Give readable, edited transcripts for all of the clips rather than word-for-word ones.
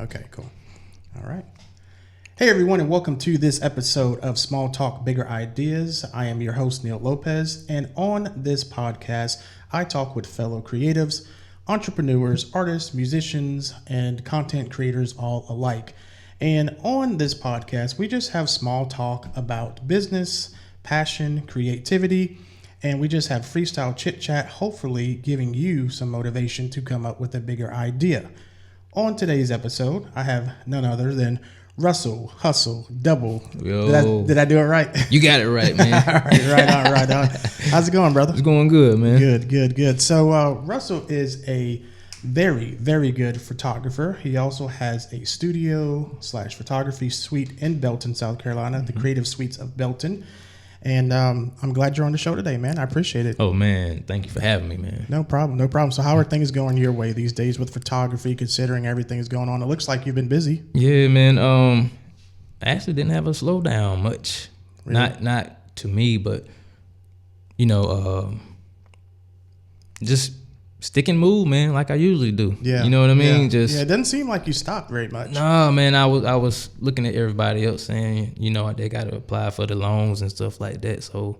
Okay, cool. All right. Hey, everyone, and welcome to this episode of Small Talk, Bigger Ideas. I am your host, Neil Lopez, and on this podcast, I talk with fellow creatives, entrepreneurs, artists, musicians, and content creators all alike. And on this podcast, we just have small talk about business, passion, creativity, and we just have freestyle chit chat, hopefully giving you some motivation to come up with a bigger idea. On today's episode, I have none other than Russell Hussle Double. Yo. Did I do it right? You got it right, man. All right, right on. How's it going, brother? It's going good, man. Good. So Russell is a very, very good photographer. He also has a studio/photography suite in Belton, South Carolina, the Creative Suites of Belton. And I'm glad you're on the show today, man. I appreciate it. Oh, man. Thank you for having me, man. No problem. So how are things going your way these days with photography, considering everything is going on? It looks like you've been busy. Yeah, man. I actually didn't have a slowdown much. Really? Not to me, but, just stick and move, man, like I usually do. Yeah. You know what I mean? Yeah. It doesn't seem like you stopped very much. No, man. I was looking at everybody else saying, they got to apply for the loans and stuff like that. So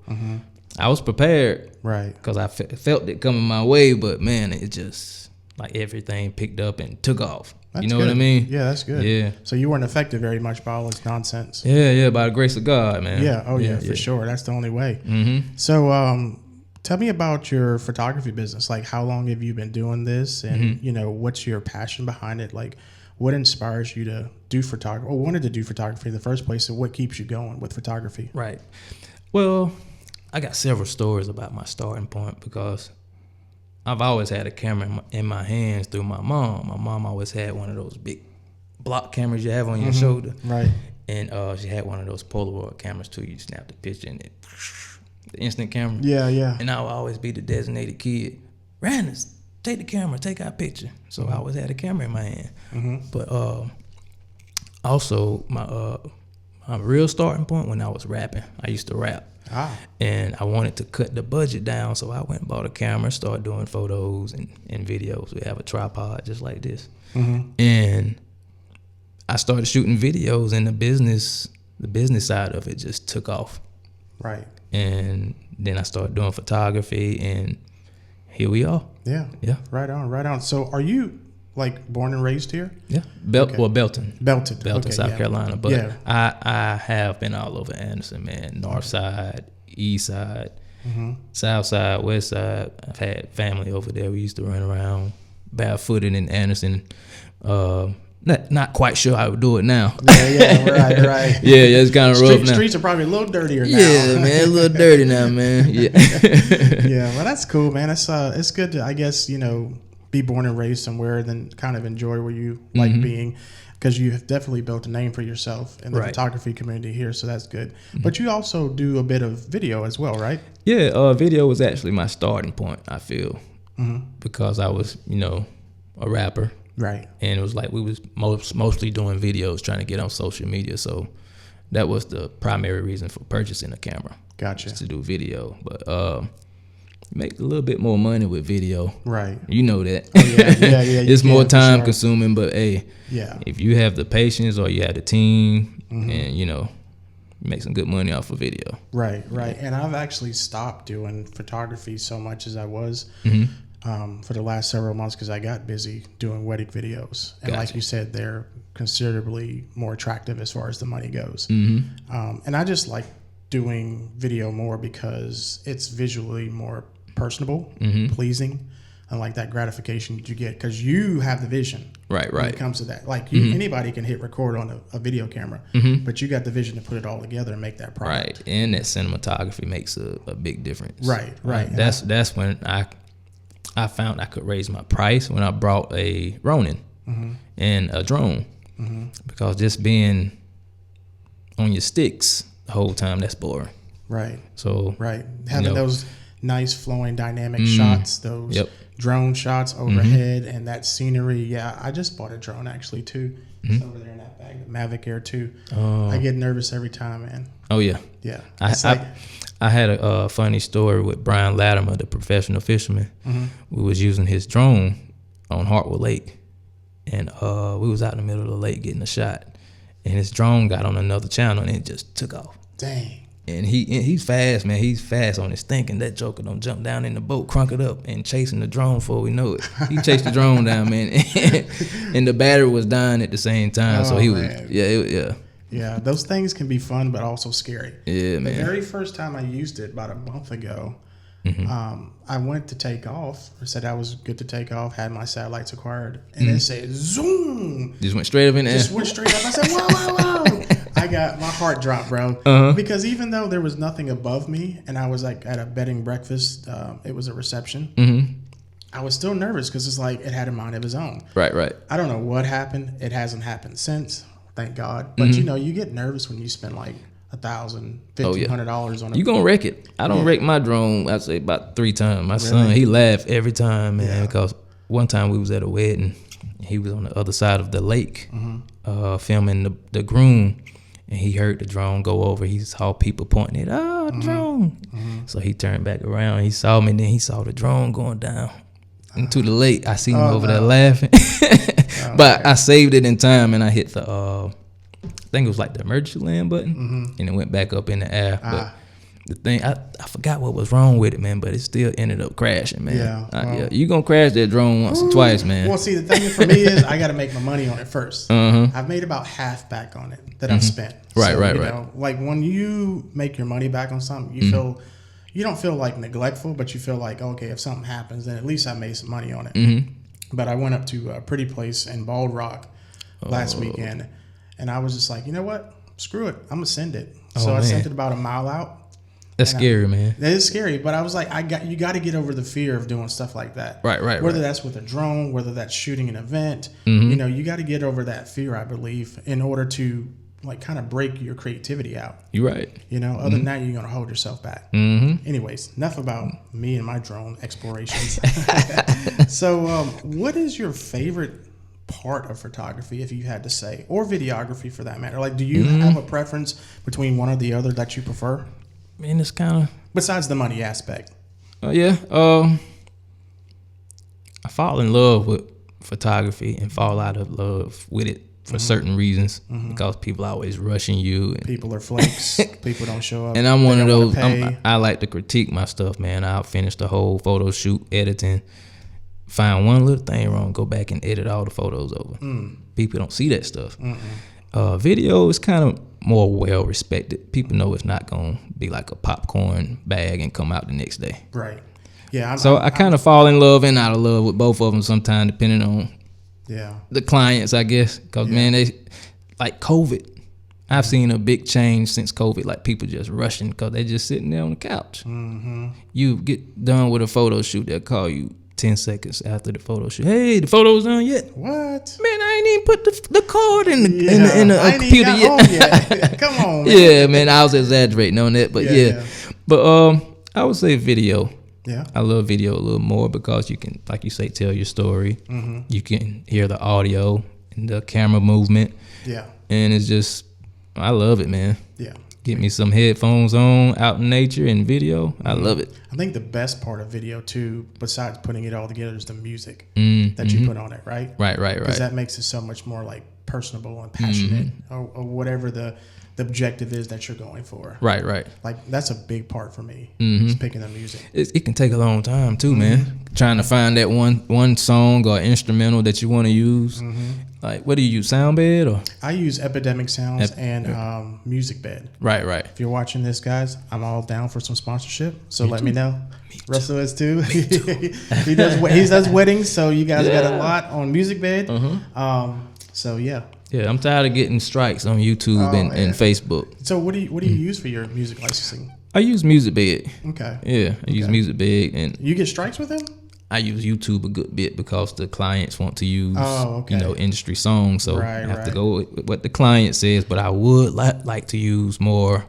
I was prepared. Right. Because I felt it coming my way, but, man, it just, like, everything picked up and took off. That's you know good. what I mean? Yeah, that's good. Yeah. So you weren't affected very much by all this nonsense. Yeah, by the grace of God, man. Yeah, for sure. That's the only way. Mm-hmm. So tell me about your photography business. Like, how long have you been doing this? And, what's your passion behind it? Like, what inspires you to do photography or wanted to do photography in the first place? And what keeps you going with photography? Right. Well, I got several stories about my starting point because I've always had a camera in my hands through my mom. My mom always had one of those big block cameras you have on your shoulder. Right. And she had one of those Polaroid cameras too. You snap the picture and it, the instant camera. Yeah. And I would always be the designated kid. Randers, take the camera, take our picture. So I always had a camera in my hand. But also my real starting point when I was rapping, I used to rap. And I wanted to cut the budget down, so I went and bought a camera, started doing photos and videos. We have a tripod just like this. And I started shooting videos, and the business side of it just took off. Right. And then I started doing photography, and here we are. Yeah. Right on. So are you like born and raised here? Yeah. Belton, okay, South Carolina. But I have been all over Anderson, man. North side, east side, south side, west side. I've had family over there. We used to run around barefooted in Anderson. Not quite sure how to do it now. Right. Yeah, it's kind of rough now. Streets are probably a little dirtier now. Yeah, man, a little dirty now, man. Yeah. Yeah, well, that's cool, man. It's good to, I guess, be born and raised somewhere and then kind of enjoy where you like being, because you have definitely built a name for yourself in the photography community here, so that's good. But you also do a bit of video as well, right? Yeah, video was actually my starting point, I feel, because I was, a rapper. Right. And it was like we was mostly doing videos, trying to get on social media. So that was the primary reason for purchasing a camera. Gotcha. Just to do video. But make a little bit more money with video. Right. You know that. Oh, yeah. It's more time consuming, but hey, yeah, if you have the patience or you have the team and, you make some good money off of video. Right. And I've actually stopped doing photography so much as I was. For the last several months because I got busy doing wedding videos. And like you said, they're considerably more attractive as far as the money goes. And I just like doing video more because it's visually more personable, pleasing, and like that gratification that you get because you have the vision. Right. When it comes to that. Like anybody can hit record on a video camera, but you got the vision to put it all together and make that product. Right. And that cinematography makes a big difference. Right. That's when I found I could raise my price when I brought a Ronin and a drone because just being on your sticks the whole time, that's boring. Right. So having those nice flowing dynamic shots, those drone shots overhead and that scenery. Yeah, I just bought a drone actually too. It's over there in that bag, the Mavic Air 2. I get nervous every time, man. Oh yeah. Yeah. I had a funny story with Brian Latimer, the professional fisherman. We was using his drone on Hartwood Lake, and we was out in the middle of the lake getting a shot, and his drone got on another channel and it just took off. Dang. And he's fast, man. He's fast on his thinking. That joker don't jump down in the boat, crunk it up, and chasing the drone before we know it. He chased the drone down, man, and the battery was dying at the same time. So he man. was, Yeah, those things can be fun, but also scary. Yeah, man. The very first time I used it, about a month ago, I went to take off. I said I was good to take off, had my satellites acquired, and it said zoom. Just went straight up in the air. Just went straight up. I said, whoa, whoa, whoa. My heart dropped, bro. Because even though there was nothing above me, and I was like at a bed and breakfast, it was a reception, I was still nervous because it's like it had a mind of its own. Right. I don't know what happened. It hasn't happened since, thank God. But you know, you get nervous when you spend like $1,000, $1,500 on it. You gonna wreck it. I don't wreck my drone, I'd say about 3 times. My son, he laughed every time, man, because one time we was at a wedding. He was on the other side of the lake filming the groom, and he heard the drone go over. He saw people pointing it, drone. So he turned back around. He saw me, and then he saw the drone going down into the lake. I seen him over there laughing. But I saved it in time, and I hit the, I think it was like the emergency land button, and it went back up in the air. But the thing, I forgot what was wrong with it, man, but it still ended up crashing, man. Yeah, you gonna crash that drone once or twice, man. Well, see, the thing for me is I got to make my money on it first. I've made about half back on it that I've spent. Right. Know, like when you make your money back on something, you don't feel like neglectful, but you feel like, okay, if something happens, then at least I made some money on it. But I went up to a pretty place in Bald Rock last weekend, and I was just like, you know what? Screw it. I'm gonna send it. So I sent it about a mile out. That's scary, man. That is scary, but I was like, you got to get over the fear of doing stuff like that. Right. Whether that's with a drone, whether that's shooting an event, you know, you got to get over that fear, I believe, in order to like kind of break your creativity out. You're right. You know, other than that, you're gonna hold yourself back. Anyways, enough about me and my drone explorations. So, what is your favorite part of photography, if you had to say, or videography for that matter? Like, do you have a preference between one or the other that you prefer? Man, it's kind of, besides the money aspect. I fall in love with photography and fall out of love with it for certain reasons, because people are always rushing you. And people are flakes. People don't show up. And I'm one of those. I like to critique my stuff, man. I'll finish the whole photo shoot editing, find one little thing wrong, go back and edit all the photos over. People don't see that stuff. Video is kind of more well respected. People know it's not gonna be like a popcorn bag and come out the next day. Right. Yeah. I kind of fall in love and out of love with both of them sometimes, depending on the clients, I guess. Because man, they like COVID. I've seen a big change since COVID. Like people just rushing because they just sitting there on the couch. You get done with a photo shoot, they'll call you 10 seconds after the photo shoot. Hey, the photo's done yet? What? Man, I ain't even put the card in the computer yet. Come on, man. Yeah, man, I was exaggerating on that, but But I would say video. Yeah. I love video a little more because you can, like you say, tell your story. You can hear the audio and the camera movement. Yeah. And it's just, I love it, man. Yeah. Get me some headphones on, out in nature and video. I love it. I think the best part of video too, besides putting it all together, is the music that you put on it, right? Right. Because that makes it so much more like personable and passionate, or whatever the objective is that you're going for. Right. Like that's a big part for me. Is picking the music. It can take a long time too, man. Trying to find that one song or instrumental that you want to use. Like, what do you use, Soundbed or? I use Epidemic Sounds and Music Bed. Right. If you're watching this, guys, I'm all down for some sponsorship. So let me know. Russell is too. he does weddings, so you guys got a lot on Music Bed. So yeah. Yeah, I'm tired of getting strikes on YouTube and Facebook. So what do you use for your music licensing? I use Music Bed. Okay. Yeah, I use Music Bed, and you get strikes with them? I use YouTube a good bit because the clients want to use okay. Industry songs, so I have to go with what the client says. But I would like to use more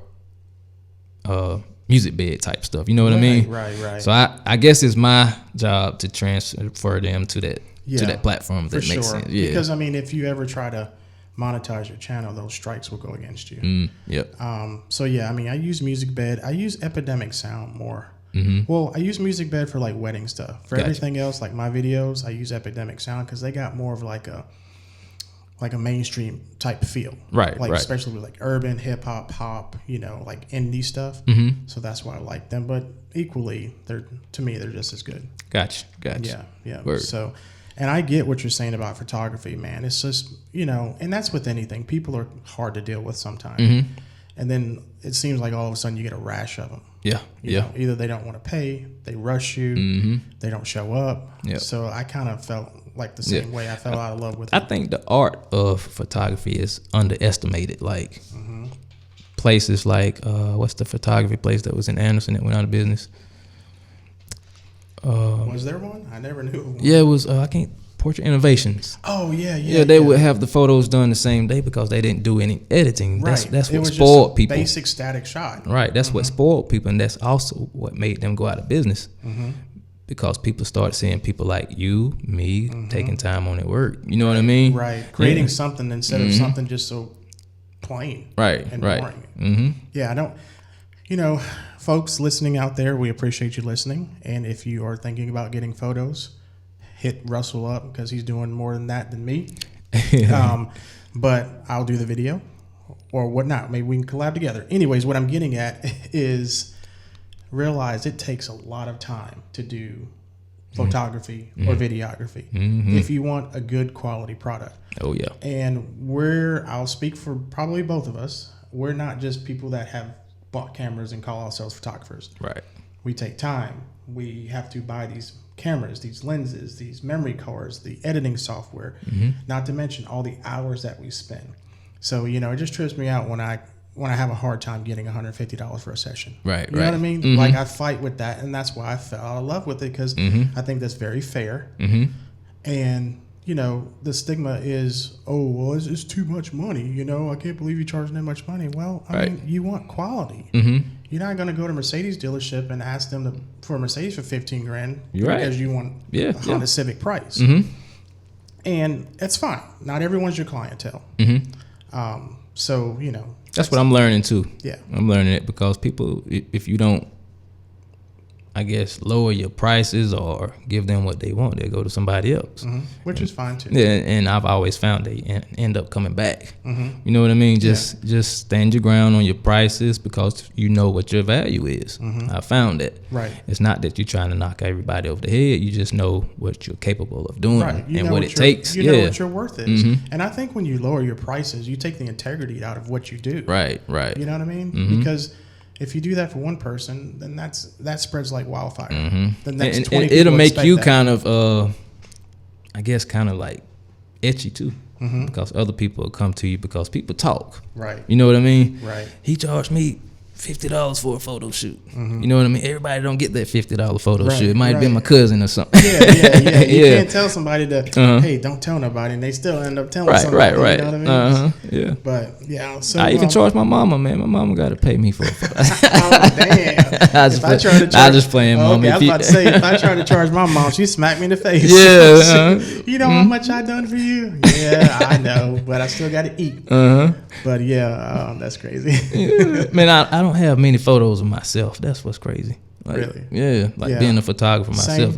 Music Bed type stuff. You know what I mean? Right. So I guess it's my job to transfer them to that platform. If that makes sense. Yeah. Because I mean, if you ever try to monetize your channel, those strikes will go against you. Yep. So yeah, I mean, I use Music Bed. I use Epidemic Sound more. Well, I use Music Bed for like wedding stuff. For everything else, like my videos, I use Epidemic Sound because they got more of like a like a mainstream type feel. Right, like right. Especially with like urban, hip hop, pop, like indie stuff. So that's why I like them. But equally, to me, they're just as good. Gotcha. Yeah. Word. So, and I get what you're saying about photography, man. It's just, and that's with anything. People are hard to deal with sometimes. And then it seems like all of a sudden you get a rash of them. Yeah. Either they don't want to pay, they rush you, they don't show up. Yeah. So I kind of felt like the same way. I fell out of love with it. I think the art of photography is underestimated. Like places like what's the photography place that was in Anderson that went out of business? Was there one? I never knew of one. Yeah, it was. Portrait Innovations. Oh yeah. Yeah, they would have the photos done the same day because they didn't do any editing. Right. That's it what was spoiled just a people. Basic static shot. Right. That's what spoiled people, and that's also what made them go out of business. Because people started seeing people like you, me, taking time on their work. You know what I mean? Right. Creating something instead of something just so plain. Right. And Right. boring. Yeah, I don't. Folks listening out there, we appreciate you listening. And if you are thinking about getting photos, hit Russell up because he's doing more than that than me. But I'll do the video or whatnot. Maybe we can collab together. Anyways, what I'm getting at is realize it takes a lot of time to do photography or videography if you want a good quality product. Oh yeah. And I'll speak for probably both of us. We're not just people that have bought cameras and call ourselves photographers. Right. We take time. We have to buy these cameras, these lenses, these memory cards, the editing software, not to mention all the hours that we spend. So, it just trips me out when I have a hard time getting $150 for a session. Right. You know what I mean? Like I fight with that, and that's why I fell out of love with it because I think that's very fair. And, the stigma is, oh, well, it's too much money. I can't believe you charge that much money. Well, I mean, you want quality. You're not going to go to Mercedes dealership and ask them for a Mercedes for $15,000 because you want a Honda Civic price. And it's fine. Not everyone's your clientele. So, That's what I'm learning too. Yeah. I'm learning it because people, if you don't, I guess, lower your prices or give them what they want, they go to somebody else. Which is fine too. Yeah, and I've always found they end up coming back. You know what I mean? Just stand your ground on your prices because you know what your value is. I found that. Right. It's not that you're trying to knock everybody over the head. You just know what you're capable of doing and what it takes. You know what your worth is. And I think when you lower your prices, you take the integrity out of what you do. Right. You know what I mean? Because if you do that for one person, then that spreads like wildfire. The next 20 people it'll make you that. kind of, I guess, kind of like itchy too, because other people will come to you because people talk. Right. You know what I mean? Right. He charged me $50 for a photo shoot. You know what I mean? Everybody don't get that $50 photo shoot. It might have been my cousin or something. Yeah. You can't tell somebody hey, don't tell nobody, and they still end up telling somebody. Right. You know what I mean? Yeah. But yeah, so I even charge my mama, man. My mama got to pay me for a photo. Oh damn! I just playing, mom. Okay, I was about to say if I try to charge my mom, she smacked me in the face. Yeah. You know how much I done for you? Yeah, I know, but I still got to eat. But yeah, that's crazy. Man, I don't have many photos of myself. That's what's crazy. Like, really? Yeah, being a photographer myself.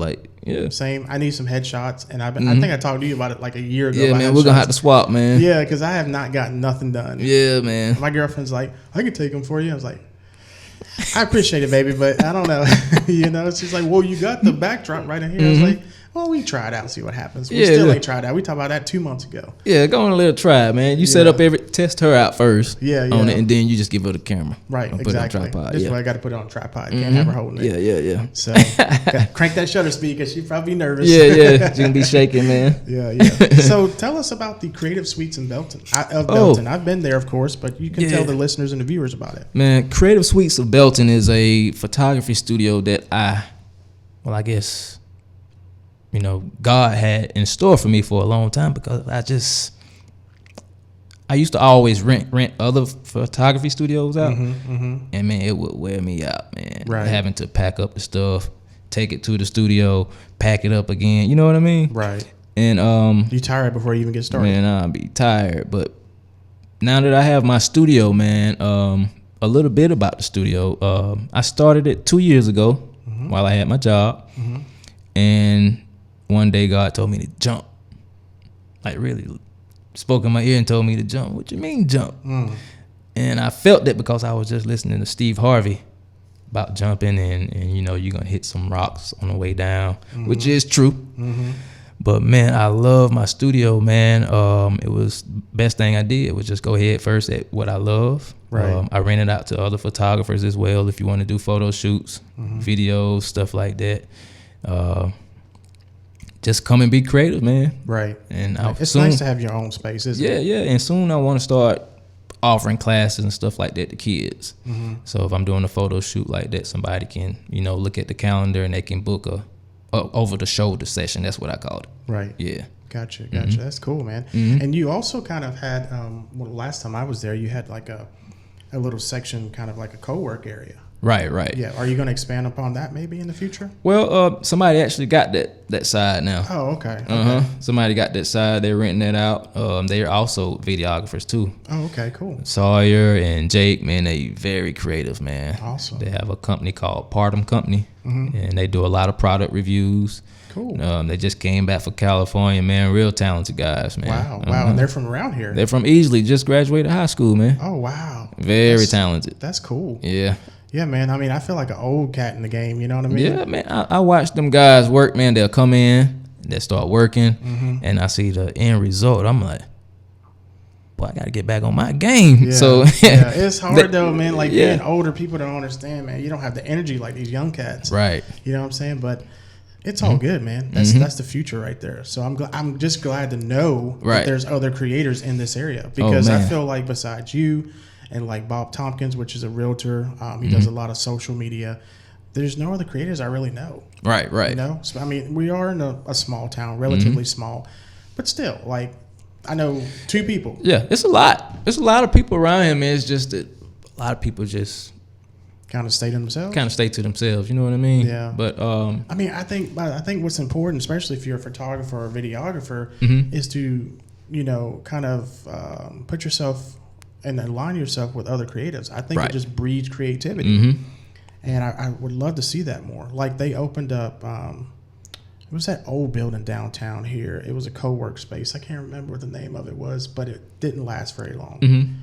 Same. I need some headshots, and I think I talked to you about it like a year ago. Yeah, man, we're gonna have to swap, man. Yeah, because I have not gotten nothing done. Yeah, man. My girlfriend's like, I can take them for you. I was like, I appreciate it, baby, but I don't know. She's like, well, you got the backdrop right in here. I was like, well, we try it out, see what happens. We still ain't tried out. We talked about that 2 months ago. Yeah, go on a little try, man. You set up test her out first. On it, and then you just give her the camera. Right, exactly. Put it on tripod. This is why I got to put it on a tripod. Can't have her holding it. Yeah. So crank that shutter speed because she'd probably be nervous. Yeah. She's gonna be shaking, man. Yeah. So tell us about the Creative Suites in Belton. I've been there, of course, but you can tell the listeners and the viewers about it. Man, Creative Suites of Belton is a photography studio that I guess, God had in store for me for a long time because I used to always rent other photography studios out, and man, it would wear me out, man. Right. Having to pack up the stuff, take it to the studio, pack it up again. You know what I mean? Right. And you tired before you even get started? Man, I'll be tired. But now that I have my studio, man, a little bit about the studio. I started it 2 years ago while I had my job, and one day God told me to jump, like really spoke in my ear and told me to jump. What you mean jump? And I felt that because I was just listening to Steve Harvey about jumping and you know, you're going to hit some rocks on the way down, which is true. But, man, I love my studio, man. It was the best thing I did was just go ahead first at what I love. Right. I rented out to other photographers as well if you want to do photo shoots, videos, stuff like that. Just come and be creative, man. Right. And it's nice to have your own space, isn't it? Yeah. And soon I want to start offering classes and stuff like that to kids. So if I'm doing a photo shoot like that, somebody can, you know, look at the calendar and they can book a over the shoulder session. That's what I call it. Right. Yeah. Gotcha. That's cool, man. And you also kind of had, last time I was there, you had like a little section, kind of like a co-work area. Right. Yeah. Are you going to expand upon that maybe in the future? Well, somebody actually got that side now. Oh, okay. Somebody got that side. They're renting that out. They're also videographers too. Oh, okay, cool. Sawyer and Jake, man, they very creative, man. Awesome. They have a company called Partum Company, and they do a lot of product reviews. Cool. They just came back from California, man. Real talented guys, man. Wow. And they're from around here. They're from Easley. Just graduated high school, man. Oh, wow. Very talented. That's cool. Yeah. Yeah, man. I mean, I feel like an old cat in the game. You know what I mean? Yeah, man. I watch them guys work, man. They'll come in, they'll start working, and I see the end result. I'm like, boy, I got to get back on my game. Yeah. So yeah, it's hard though, man. Like being older, people don't understand, man. You don't have the energy like these young cats. Right. You know what I'm saying? But it's all good, man. That's the future right there. So I'm just glad to know that there's other creators in this area, because I feel like besides you and like Bob Tompkins, which is a realtor, he does a lot of social media. There's no other creators I really know. Right. You know, so I mean, we are in a small town, relatively small, but still, like, I know 2 people. Yeah, it's a lot. There's a lot of people around here, man. It's just that a lot of people just kind of stay to themselves. You know what I mean? Yeah. But I mean, I think what's important, especially if you're a photographer or a videographer, is to, you know, kind of put yourself and align yourself with other creatives. I think it just breeds creativity. And I would love to see that more. Like they opened up, it was that old building downtown here. It was a co-work space. I can't remember what the name of it was, but it didn't last very long.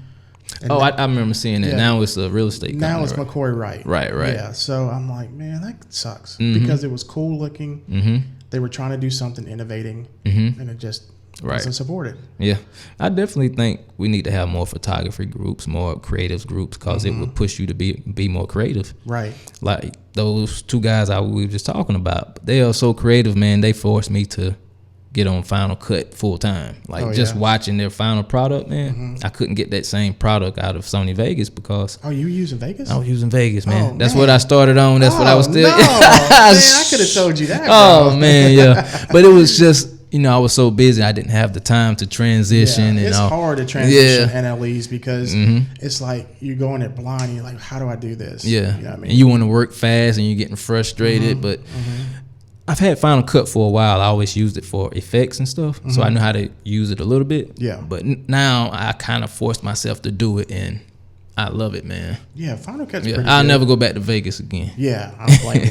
I remember seeing it. Yeah. Now it's a real estate company. Now it's McCoy Wright. Right. Yeah, so I'm like, man, that sucks. Because it was cool looking. They were trying to do something innovating, and it just wasn't supported. Yeah, I definitely think we need to have more photography groups, more creatives groups, because it would push you to be more creative. Right. Like those 2 guys we were just talking about, they are so creative, man. They forced me to get on Final Cut full time. Like watching their final product, man. I couldn't get that same product out of Sony Vegas because. Oh, you were using Vegas? I was using Vegas, man. Oh, that's what I started on. That's what I was still. No. Man, I could have told you that. Oh man, yeah. But it was just, you know, I was so busy, I didn't have the time to transition. Yeah, and it's all. hard to transition NLEs because it's like you're going it blind. And you're like, how do I do this? Yeah, you know what I mean? And you want to work fast, and you're getting frustrated. But I've had Final Cut for a while. I always used it for effects and stuff, so I know how to use it a little bit. Yeah. But now I kind of forced myself to do it, and I love it, man. Yeah, Final Cut's pretty I'll good. never go back to Vegas again. Yeah, I'm playing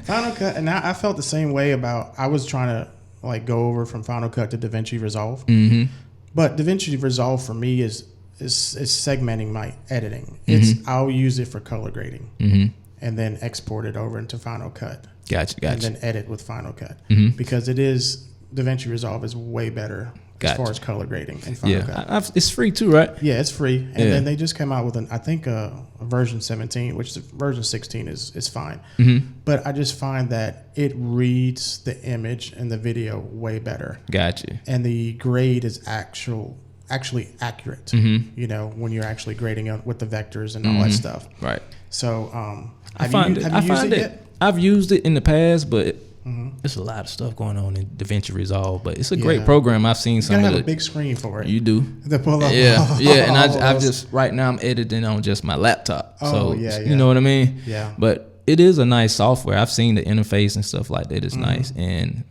Final Cut, and I felt the same way about. I was trying to like go over from Final Cut to DaVinci Resolve, but DaVinci Resolve for me is segmenting my editing. I'll use it for color grading, and then export it over into Final Cut. Gotcha. And then edit with Final Cut because DaVinci Resolve is way better as far as color grading in Final Cut. It's free too, right? Yeah, it's free. And then they just came out with a version 17, which the version 16 is fine. But I just find that it reads the image and the video way better. Gotcha. And the grade is actually accurate. You know, when you're actually grading it with the vectors and all that stuff. Right. So have you used it yet? I've used it in the past, but there's a lot of stuff going on in DaVinci Resolve. But it's a great program. I've seen some of of have a big screen for it. You do. The pull up. Yeah. And I've just right now I'm editing on just my laptop. So you know what I mean? Yeah. But it is a nice software. I've seen the interface and stuff like that. It's nice, and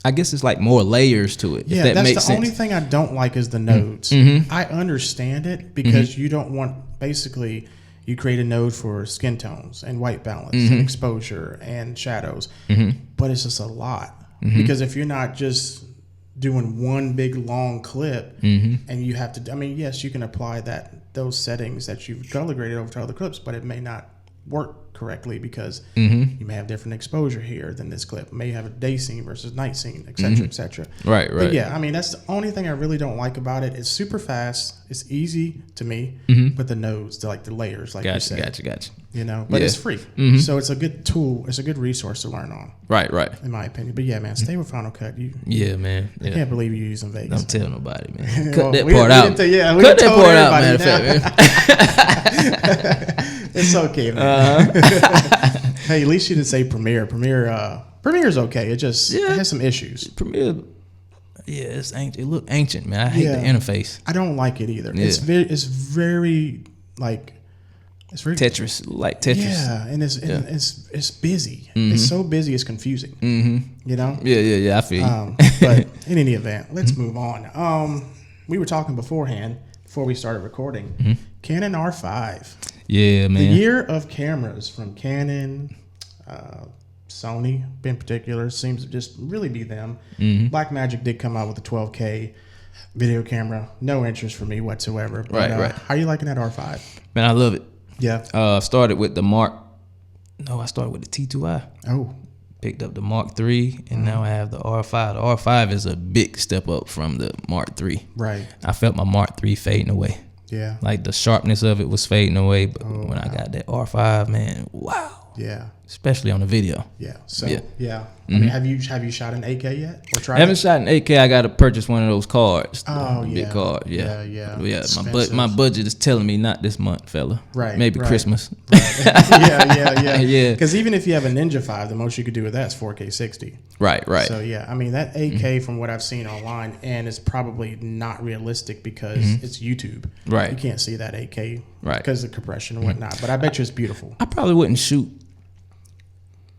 I guess it's like more layers to it. Yeah, if that makes that's sense. the only thing I don't like is the nodes. I understand it because you don't want basically. You create a node for skin tones and white balance and exposure and shadows. But it's just a lot. Because if you're not just doing one big long clip, Mm-hmm. and you have to. I mean, yes, you can apply those settings that you've color graded over to other clips, but it may not work correctly because you may have different exposure here than this clip. May have a day scene versus night scene, etc., etc. Right. But yeah, I mean, that's the only thing I really don't like about it. It's super fast. It's easy to me, but the nodes, the layers, like you said. Gotcha. You know, but it's free, so it's a good tool. It's a good resource to learn on. Right. In my opinion. But yeah, man, stay with Final Cut. Yeah, man. I can't believe you're using Vegas. Don't tell nobody, man. Cut Well, that we part didn't out. Cut that part out, matter of fact, man. It's okay, man. Hey, at least you didn't say Premiere. Premiere's okay. It just it has some issues. Premiere, yeah, it's ancient. It look ancient, man. I hate the interface. I don't like it either. Yeah. It's very like it's very Tetris, like Tetris. Yeah, and it's busy. It's so busy. It's confusing. You know. Yeah. I feel you. But in any event, let's move on. We were talking beforehand before we started recording. Canon R5. Yeah, man. The year of cameras from Canon, Sony in particular seems to just really be them. Blackmagic did come out with a 12K video camera. No interest for me whatsoever. But, Right. How are you liking that R5? Man, I love it. Yeah. I started with the I started with the T2i. Oh. Picked up the Mark III, and now I have the R5. The R5 is a big step up from the Mark III. Right. I felt my Mark III fading away. Yeah. Like the sharpness of it was fading away, but when I got that R5, man, wow. Yeah. Especially on the video. Yeah. So yeah. I mean, have you shot an 8K yet or tried? I haven't shot an 8K. I got to purchase one of those cards. Oh, big card. Yeah. Expensive. My budget is telling me not this month, fella. Right. Maybe Christmas. Right. Yeah. Yeah. Because even if you have a Ninja 5, the most you could do with that is 4K 60. Right. So yeah, I mean that 8K from what I've seen online, and it's probably not realistic because it's YouTube. Right. You can't see that 8K. Right. Because of compression and whatnot. But I bet you it's beautiful. I probably wouldn't shoot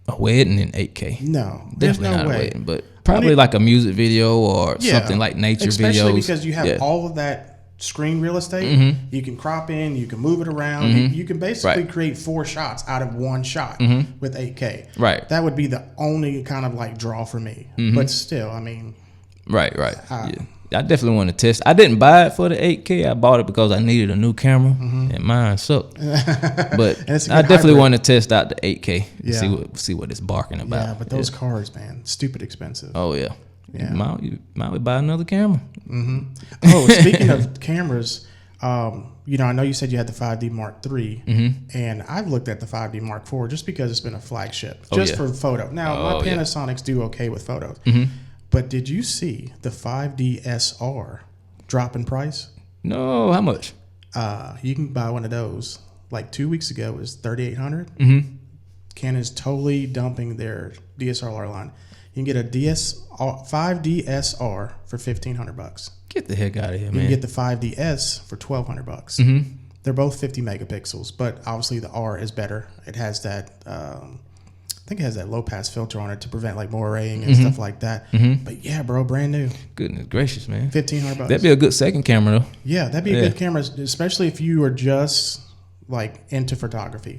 a wedding in 8K. No, there's Definitely no not way. a wedding, but probably like a music video or something like nature especially videos. Because you have all of that screen real estate. You can crop in, you can move it around. You can basically create 4 shots out of one shot with 8K. Right. That would be the only kind of like draw for me. But still, I mean. Right. Yeah. I definitely want to test. I didn't buy it for the 8K. I bought it because I needed a new camera, and mine sucked. But I definitely want to test out the 8K. Yeah. See what it's barking about. Yeah, but those cards, man, stupid expensive. Oh yeah. Yeah. You might buy another camera. Oh, speaking of cameras, you know, I know you said you had the 5D Mark III, and I've looked at the 5D Mark IV just because it's been a flagship, for photo. Now, my Panasonics do okay with photos. But did you see the 5D SR drop in price? No, how much? You can buy one of those. Like 2 weeks ago, it was $3,800. Canon's totally dumping their DSLR line. You can get a 5D SR for $1,500. Get the heck out of here, man. You can get the 5DS for $1,200. They're both 50 megapixels, but obviously the R is better. It has that. I think it has that low pass filter on it to prevent like moiraying and stuff like that. But yeah, bro, brand new. Goodness gracious, man. $1,500. That'd be a good second camera though. Yeah, that'd be a good camera, especially if you are just like into photography.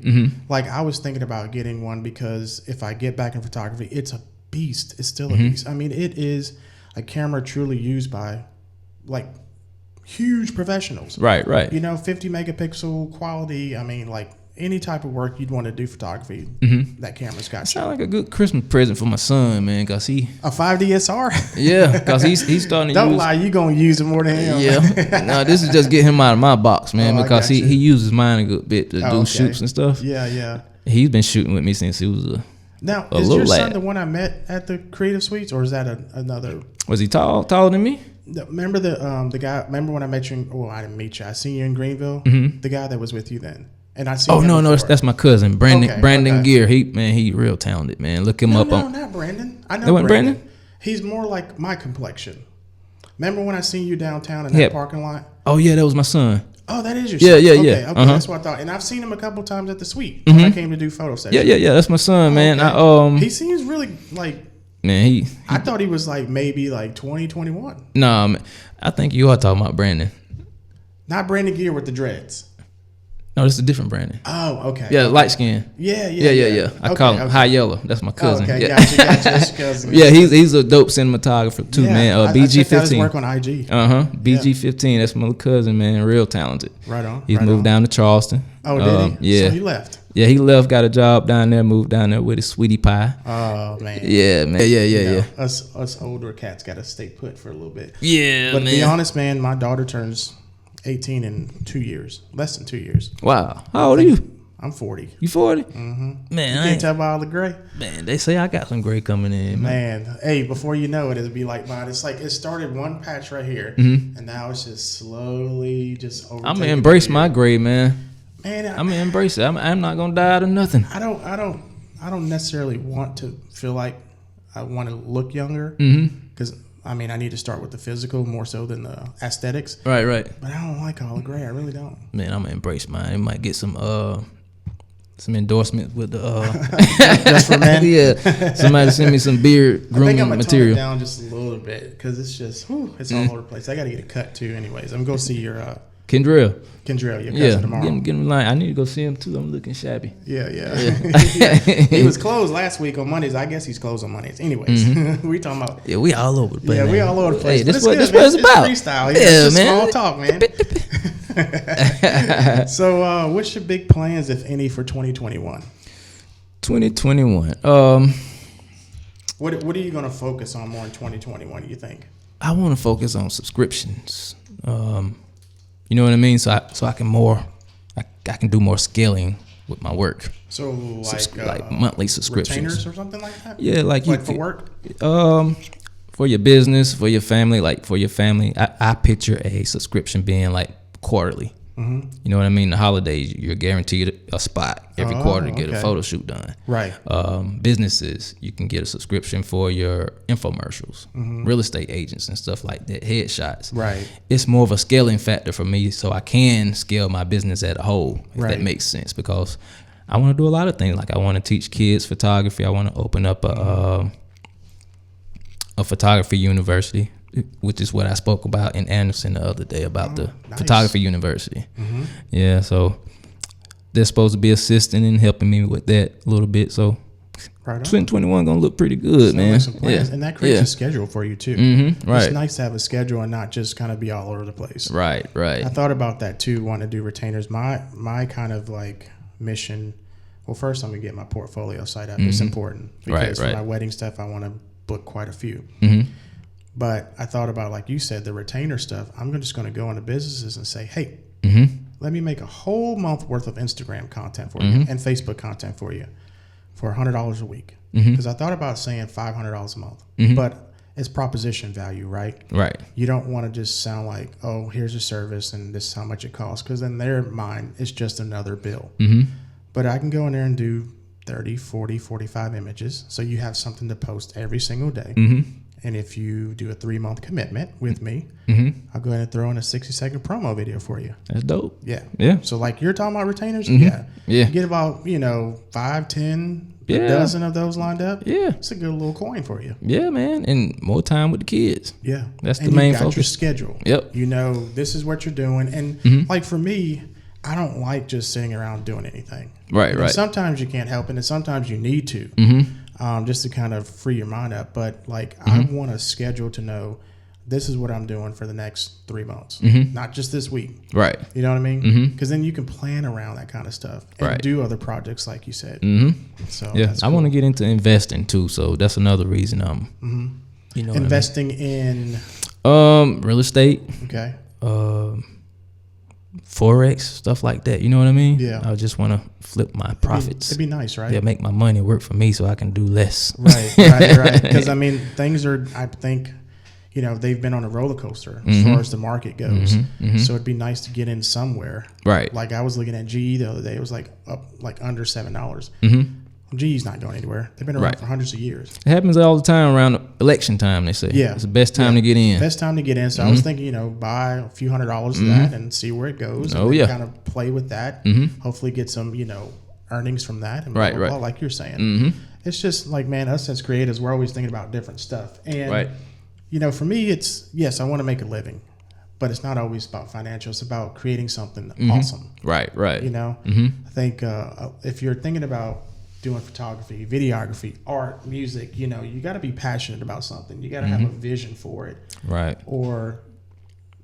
Like I was thinking about getting one because if I get back in photography, it's a beast. It's still a beast. I mean, it is a camera truly used by like huge professionals. Right. You know, 50 megapixel quality. I mean, like any type of work you'd want to do photography, that camera's got. Sound like a good Christmas present for my son, man, cause he a 5DSR. Yeah, cause he's starting to Don't use. lie, you gonna use it more than him. Yeah, no, this is just get him out of my box, man, because he he uses mine a good bit to do shoots and stuff. Yeah. He's been shooting with me since he was a now. a Is little your son lad. the one I met at the Creative Suites, or is that another? Was he taller than me? Remember the guy? Remember when I met you? Well, I didn't meet you. I seen you in Greenville. The guy that was with you then. And I see. Oh no, that's my cousin Brandon Okay. Gear. He real talented, man. Look him up No, on. not Brandon. I know That wasn't Brandon? He's more like my complexion. Remember when I seen you downtown in that parking lot? Oh yeah, that was my son. Oh, that is your Yeah, son. yeah, Okay, yeah. Okay, that's what I thought. And I've seen him a couple times at the suite when I came to do photo sessions. Yeah, that's my son, man. He seems really like. Man, I thought he was like maybe like 2021. Nah, man, I think you are talking about Brandon. Not Brandon Gear with the dreads. No, this is a different Brandon. Oh, okay. Yeah, okay. light skin. Yeah. I call him High Yellow. That's my cousin. Okay, yeah. gotcha. That's your cousin. Yeah, he's a dope cinematographer too, man. I checked out his work on IG. BG15. That's my cousin, man. Real talented. Right on. He's moved down to Charleston. Oh, did he? Yeah. So he left. Yeah, he left. Got a job down there. Moved down there with his sweetie pie. Oh man. Yeah, man. Yeah. Us older cats got to stay put for a little bit. Yeah, but man. to be honest, man, my daughter turns 18 in 2 years. Less than 2 years. Wow. How old are you? I'm 40. You 40? Mm-hmm. Man, you can't tell by all the gray. Man, they say I got some gray coming in. Man, hey, before you know it, it'll be like mine. It's like it started one patch right here, and now it's just slowly just overtaking. I'm gonna embrace my gray, man. Man, I'm gonna embrace it. I'm not gonna die out of nothing. I don't necessarily want to feel like I want to look younger, because I mean I need to start with the physical more so than the aesthetics. Right. But I don't like all the gray. I really don't. Man, I'm gonna embrace mine. It might get some endorsement with the just for men. Yeah, somebody send me some beard grooming I think I'm material. Tone it down just a little bit because it's just it's all over the place. I got to get a cut too. Anyways, I'm gonna go see your Kendrell, your cousin tomorrow. Get him line. I need to go see him too. I'm looking shabby. Yeah. He was closed last week on Mondays. I guess he's closed on Mondays. Anyways, we talking about. Yeah, we all over the place. Yeah, man. we all over the place. Hey, this what it's about. It's freestyle. Yeah, it's man. Small talk, man. So, what's your big plans, if any, for 2021? 2021. What are you going to focus on more in 2021? Do you think? I want to focus on subscriptions. You know what I mean? So I can do more scaling with my work. So like monthly subscriptions retainers or something like that. Yeah, like you for work. For your business, for your family. Like for your family, I picture a subscription being like quarterly. Mm-hmm. You know what I mean? The holidays, you're guaranteed a spot every quarter to get a photo shoot done. Right. Businesses, you can get a subscription for your infomercials, real estate agents and stuff like that, headshots. Right. It's more of a scaling factor for me, so I can scale my business as a whole, if that makes sense, because I want to do a lot of things. Like I want to teach kids photography. I want to open up a photography university, which is what I spoke about in Anderson the other day about the photography university. Mm-hmm. Yeah, so they're supposed to be assisting and helping me with that a little bit. So 2021 gonna look pretty good, man. Some plans. And that creates a schedule for you too. Mm-hmm. Right. It's nice to have a schedule and not just kind of be all over the place. Right. I thought about that too, wanting to do retainers. My kind of like mission. Well, first I'm gonna get my portfolio site up. It's important because for my wedding stuff, I want to book quite a few. Mm-hmm. But I thought about, like you said, the retainer stuff. I'm just going to go into businesses and say, hey, let me make a whole month worth of Instagram content for you and Facebook content for you for $100 a week. Because I thought about saying $500 a month, but it's proposition value, right? Right. You don't want to just sound like, oh, here's a service and this is how much it costs, because in their mind, it's just another bill. But I can go in there and do 30, 40, 45 images. So you have something to post every single day. And if you do a 3-month commitment with me, I'll go ahead and throw in a 60-second promo video for you. That's dope. Yeah. So like you're talking about retainers? Yeah. You get about, 5, 10, a dozen of those lined up. Yeah. It's a good little coin for you. Yeah, man. And more time with the kids. Yeah. That's the main focus. Your schedule. Yep. You know, this is what you're doing. And like for me, I don't like just sitting around doing anything. Right. Sometimes you can't help it, and sometimes you need to. Just to kind of free your mind up. But like I want a schedule to know this is what I'm doing for the next 3 months, not just this week. Right. You know what I mean? Because then you can plan around that kind of stuff and do other projects like you said. So yeah, I want to get into investing too. So that's another reason I'm, investing in real estate. Okay. Forex, stuff like that. You know what I mean? Yeah. I just want to flip my profits. It'd be nice, right? Yeah, make my money work for me so I can do less. Right. Because, I mean, things are, I think, they've been on a roller coaster as far as the market goes. So it'd be nice to get in somewhere. Right. Like I was looking at GE the other day. It was like up like under $7. GE's not going anywhere. They've been around for hundreds of years. It happens all the time around election time, they say. Yeah. It's the best time to get in. Best time to get in. So I was thinking, buy a few $100s of that and see where it goes. And kind of play with that. Hopefully get some, earnings from that. And blah, blah, blah, like you're saying. It's just like, man, us as creatives, we're always thinking about different stuff. And, for me, it's, yes, I want to make a living. but it's not always about financial. It's about creating something awesome. Right. You know, I think if you're thinking about doing photography, videography, art, music, you know, you got to be passionate about something. You got to have a vision for it. Right. Or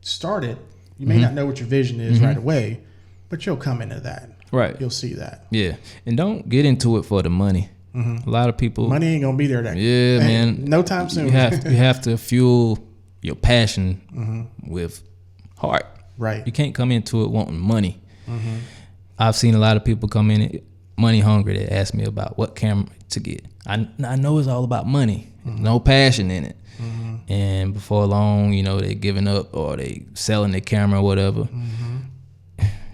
start it. You may not know what your vision is right away, but you'll come into that. Right. You'll see that. Yeah. And don't get into it for the money. A lot of people. Money ain't going to be there. Man. No time soon. You have to fuel your passion with heart. Right. You can't come into it wanting money. I've seen a lot of people come in it money hungry that ask me about what camera to get. I know it's all about money. No passion in it. And before long, you know, they giving up or they selling their camera or whatever.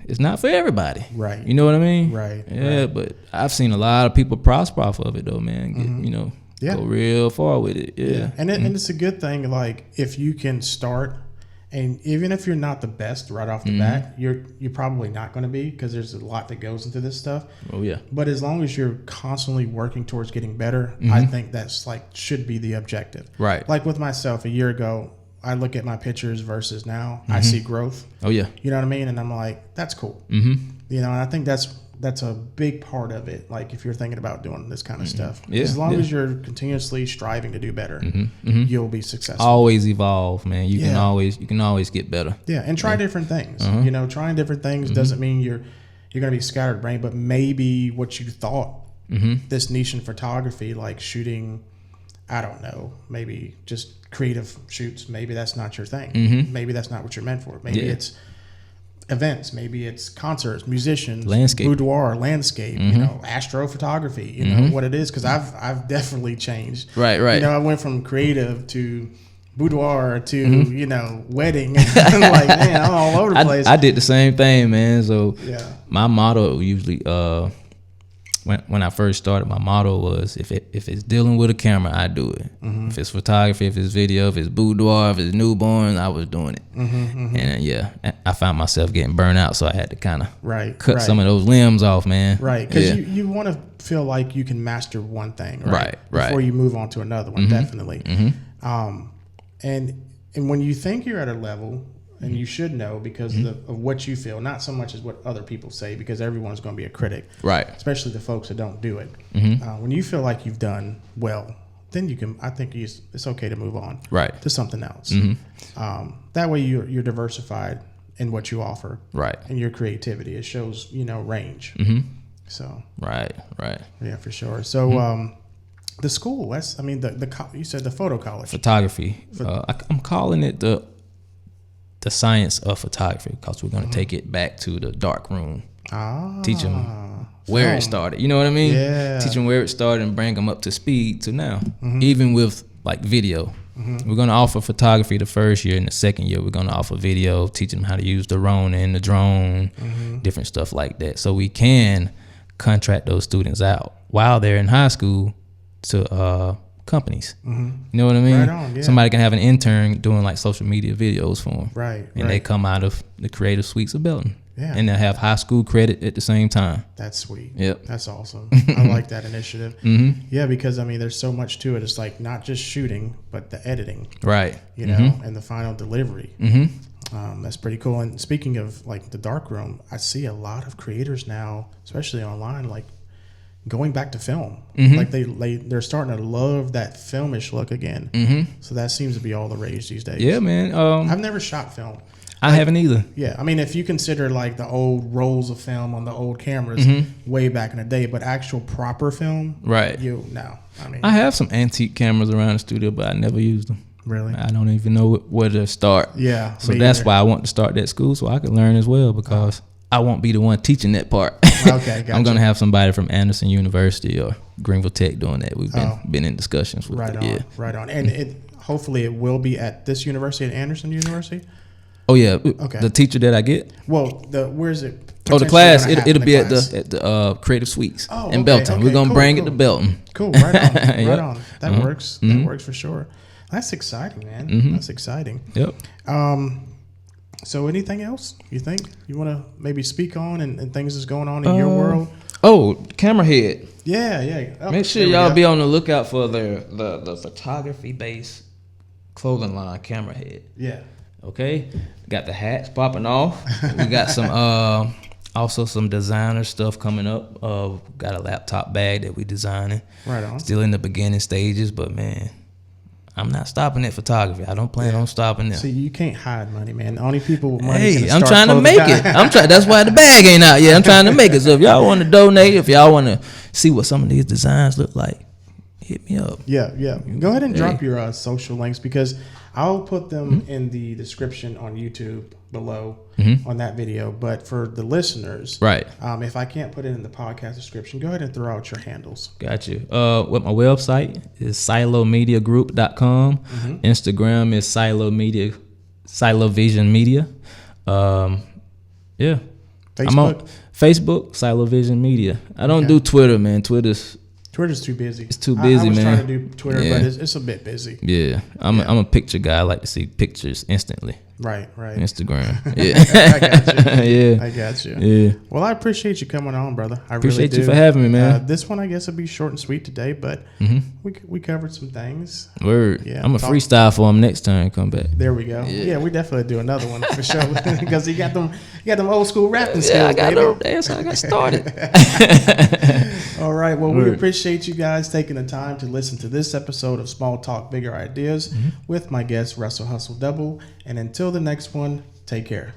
It's not for everybody. Right. You know what I mean? Right. Yeah, but I've seen a lot of people prosper off of it though, man. Get, you know, go real far with it. Yeah. And it's a good thing, like, if you can start, and even if you're not the best right off the bat, you're probably not going to be, because there's a lot that goes into this stuff. Oh yeah. But as long as you're constantly working towards getting better, I think that's like should be the objective. Right. Like with myself a year ago, I look at my pictures versus now, I see growth. Oh yeah. You know what I mean? And I'm like, that's cool. You know, and I think that's a big part of it. Like if you're thinking about doing this kind of stuff, as long as you're continuously striving to do better, you'll be successful. Always evolve, man. You can always get better. Yeah, and try different things. You know, trying different things doesn't mean you're going to be scattered brain, but maybe what you thought this niche in photography, like shooting, I don't know, maybe just creative shoots, maybe that's not your thing. Maybe that's not what you're meant for. Maybe it's events, maybe it's concerts, musicians, landscape, boudoir, landscape, you know, astrophotography, you know what it is, because I've definitely changed. Right. You know, I went from creative to boudoir to you know, wedding. Like, man, I'm all over the place. I did the same thing, man. So my motto usually when I first started, my motto was if it's dealing with a camera, I do it. If it's photography, if it's video, if it's boudoir, if it's newborn, I was doing it. And I found myself getting burnt out, so I had to kind of cut some of those limbs off, man. Right, because you want to feel like you can master one thing, right? Before you move on to another one, definitely. And when you think you're at a level, and you should know because of what you feel, not so much as what other people say, because everyone's going to be a critic, right? Especially the folks that don't do it. When you feel like you've done well, then you can. I think it's okay to move on, right, to something else. That way you're diversified in what you offer, right, and your creativity. It shows range. So right, yeah, for sure. So the school, you said the photo college, photography. I'm calling it the science of photography, because we're going to take it back to the dark room. Teach them where it started. You know what I mean? Yeah. Teach them where it started and bring them up to speed to now. Even with like video. We're going to offer photography the first year, and the second year we're going to offer video, teach them how to use the Rona and the drone, different stuff like that. So we can contract those students out while they're in high school to companies. You know what I mean? Right on, yeah. Somebody can have an intern doing like social media videos for them. Right. And they come out of the creative suites of Belton. Yeah. And they'll have high school credit at the same time. That's sweet. Yep. That's awesome. I like that initiative. Yeah, because there's so much to it. It's like not just shooting, but the editing. Right. You know, and the final delivery. That's pretty cool. And speaking of like the dark room, I see a lot of creators now, especially online, like going back to film. Like they're starting to love that filmish look again. So that seems to be all the rage these days. Yeah, man. I've never shot film. I haven't either. Yeah, if you consider like the old rolls of film on the old cameras way back in the day, but actual proper film, right? I have some antique cameras around the studio, but I never used them. Really? I don't even know where to start. Yeah. So that's why I want to start that school, so I can learn as well, because I won't be the one teaching that part. Okay, gotcha. I'm going to have somebody from Anderson University or Greenville Tech doing that. We've been in discussions with it. Yeah. Right on. And hopefully it will be at this university, at Anderson University? Oh, yeah. Okay. The teacher that I get? Well, where is it? Oh, the class, it'll be at the Creative Suites in Belton. Okay, we're going to bring it to Belton. Cool, right on. Right on. That works. That works for sure. That's exciting, man. That's exciting. Yep. So anything else you think you want to maybe speak on and things that's going on in your world? Oh, camera head. Yeah. Oh, make sure y'all be on the lookout for the photography based clothing line, Camera Head. Yeah. Okay, got the hats popping off. We got some also some designer stuff coming up. Got a laptop bag that we designing. Right on. Still in the beginning stages, but man, I'm not stopping at photography. I don't plan on stopping there. See, you can't hide money, man. The only people with money. Hey, I'm trying to make it. That's why the bag ain't out yet. I'm trying to make it. So if y'all want to donate, if y'all want to see what some of these designs look like, hit me up. Yeah. Go ahead and drop your social links, because I'll put them in the description on YouTube below on that video. But for the listeners, right? If I can't put it in the podcast description, go ahead and throw out your handles. Got you. What my website is silomediagroup.com. Instagram is Silovision Media. Yeah. Facebook? I'm on Facebook, Silovision Media. I don't do Twitter, man. Twitter's too busy. It's too busy, I was man. trying to do Twitter, but it's a bit busy. Yeah. I'm a picture guy. I like to see pictures instantly. Right. Instagram. Yeah. I got you. Yeah. I got you. Yeah. Well, I appreciate you coming on, brother. I appreciate really do. you for having me, man. This one, I guess, will be short and sweet today, but we covered some things. Word. Yeah. I'm a freestyle for him next time. Come back. There we go. Yeah, we definitely do another one for sure, because you got them old school rapping skills. Yeah, I got that's how I got started. All right. Well, we appreciate you guys taking the time to listen to this episode of Small Talk, Bigger Ideas with my guest, Russell Hussle Double. And until the next one, take care.